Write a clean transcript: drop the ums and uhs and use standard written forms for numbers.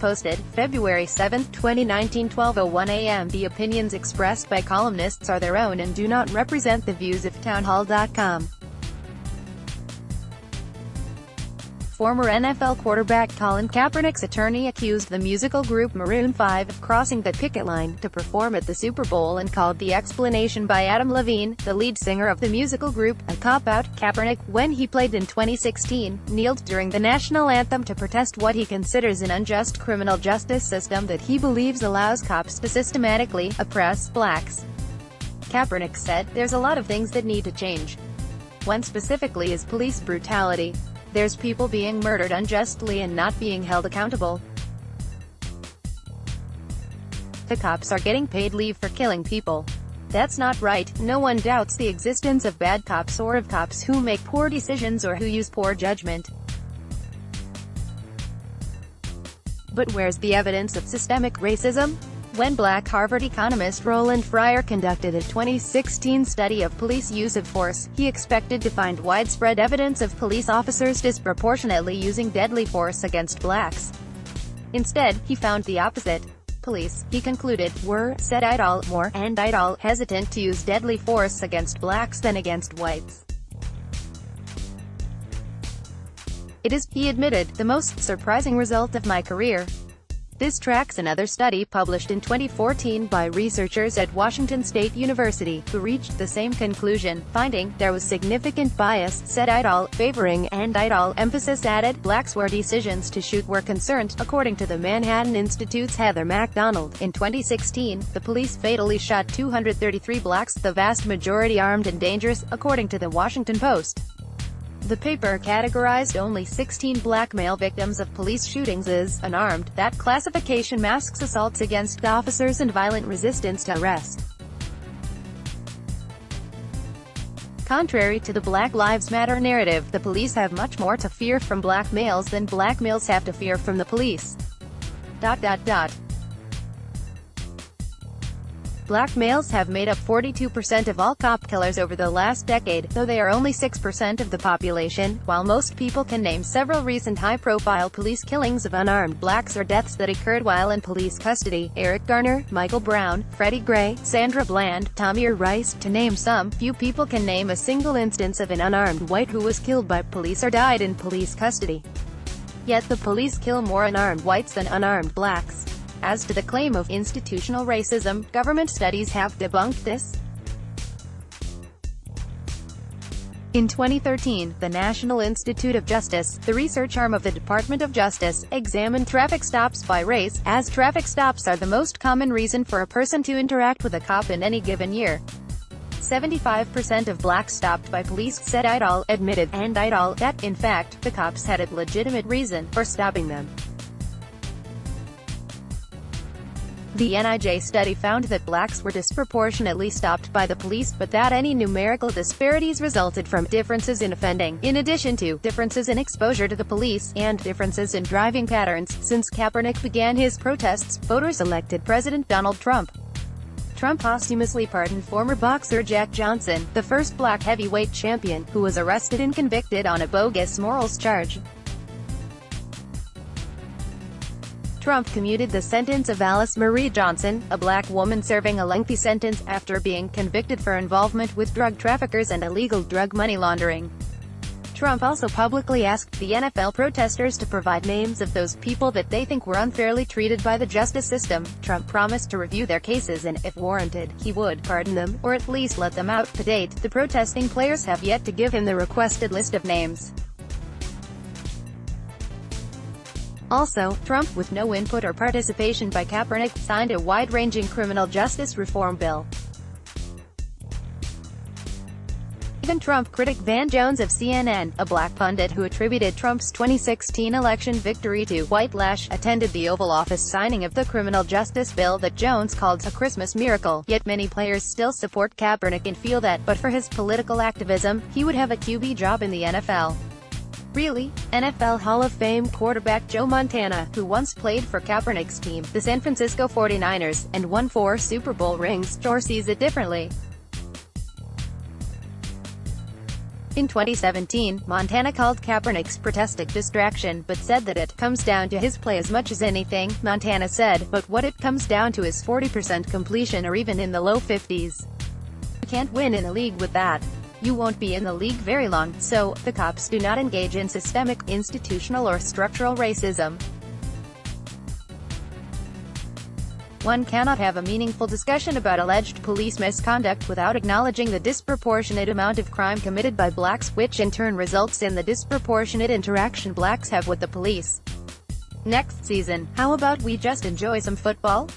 posted, February 7, 2019, 12:01 a.m. The opinions expressed by columnists are their own and do not represent the views of townhall.com. Former NFL quarterback Colin Kaepernick's attorney accused the musical group Maroon 5 of crossing the picket line to perform at the Super Bowl and called the explanation by Adam Levine, the lead singer of the musical group, a cop-out. Kaepernick, when he played in 2016, kneeled during the national anthem to protest what he considers an unjust criminal justice system that he believes allows cops to systematically oppress blacks. Kaepernick said, "There's a lot of things that need to change. One specifically is police brutality. There's people being murdered unjustly and not being held accountable. The cops are getting paid leave for killing people. That's not right. No one doubts the existence of bad cops or of cops who make poor decisions or who use poor judgment. But where's the evidence of systemic racism?" When Black Harvard economist Roland Fryer conducted a 2016 study of police use of force, he expected to find widespread evidence of police officers disproportionately using deadly force against blacks. Instead, he found the opposite. Police, he concluded, were, said idle, more, and idle, hesitant to use deadly force against blacks than against whites. "It is," he admitted, "the most surprising result of my career." This tracks another study published in 2014 by researchers at Washington State University, who reached the same conclusion, finding there was significant bias, said idle, favoring, and idle, emphasis added, blacks where decisions to shoot were concerned. According to the Manhattan Institute's Heather MacDonald, in 2016, the police fatally shot 233 blacks, the vast majority armed and dangerous, according to the Washington Post. The paper categorized only 16 black male victims of police shootings as unarmed. That classification masks assaults against officers and violent resistance to arrest. Contrary to the Black Lives Matter narrative, the police have much more to fear from black males than black males have to fear from the police. Black males have made up 42% of all cop killers over the last decade, though they are only 6% of the population. While most people can name several recent high-profile police killings of unarmed blacks or deaths that occurred while in police custody, Eric Garner, Michael Brown, Freddie Gray, Sandra Bland, Tamir Rice, to name some, few people can name a single instance of an unarmed white who was killed by police or died in police custody. Yet the police kill more unarmed whites than unarmed blacks. As to the claim of institutional racism, government studies have debunked this. In 2013, the National Institute of Justice, the research arm of the Department of Justice, examined traffic stops by race, as traffic stops are the most common reason for a person to interact with a cop in any given year. 75% of blacks stopped by police, said idle, admitted, and idle, that, in fact, the cops had a legitimate reason for stopping them. The NIJ study found that blacks were disproportionately stopped by the police, but that any numerical disparities resulted from differences in offending, in addition to differences in exposure to the police, and differences in driving patterns. Since Kaepernick began his protests, voters elected President Donald Trump. Trump posthumously pardoned former boxer Jack Johnson, the first black heavyweight champion, who was arrested and convicted on a bogus morals charge. Trump commuted the sentence of Alice Marie Johnson, a black woman serving a lengthy sentence, after being convicted for involvement with drug traffickers and illegal drug money laundering. Trump also publicly asked the NFL protesters to provide names of those people that they think were unfairly treated by the justice system. Trump promised to review their cases and, if warranted, he would pardon them, or at least let them out. To date, the protesting players have yet to give him the requested list of names. Also, Trump, with no input or participation by Kaepernick, signed a wide-ranging criminal justice reform bill. Even Trump critic Van Jones of CNN, a black pundit who attributed Trump's 2016 election victory to whitelash, attended the Oval Office signing of the criminal justice bill that Jones called a Christmas miracle. Yet many players still support Kaepernick and feel that, but for his political activism, he would have a QB job in the NFL. Really? NFL Hall of Fame quarterback Joe Montana, who once played for Kaepernick's team, the San Francisco 49ers, and won 4 Super Bowl rings, sure sees it differently. In 2017, Montana called Kaepernick's protest a distraction, but said that it comes down to his play as much as anything. Montana said, but what it comes down to is 40% completion or even in the low 50s. You can't win in a league with that. You won't be in the league very long, so the cops do not engage in systemic, institutional or structural racism. One cannot have a meaningful discussion about alleged police misconduct without acknowledging the disproportionate amount of crime committed by blacks, which in turn results in the disproportionate interaction blacks have with the police. Next season, how about we just enjoy some football?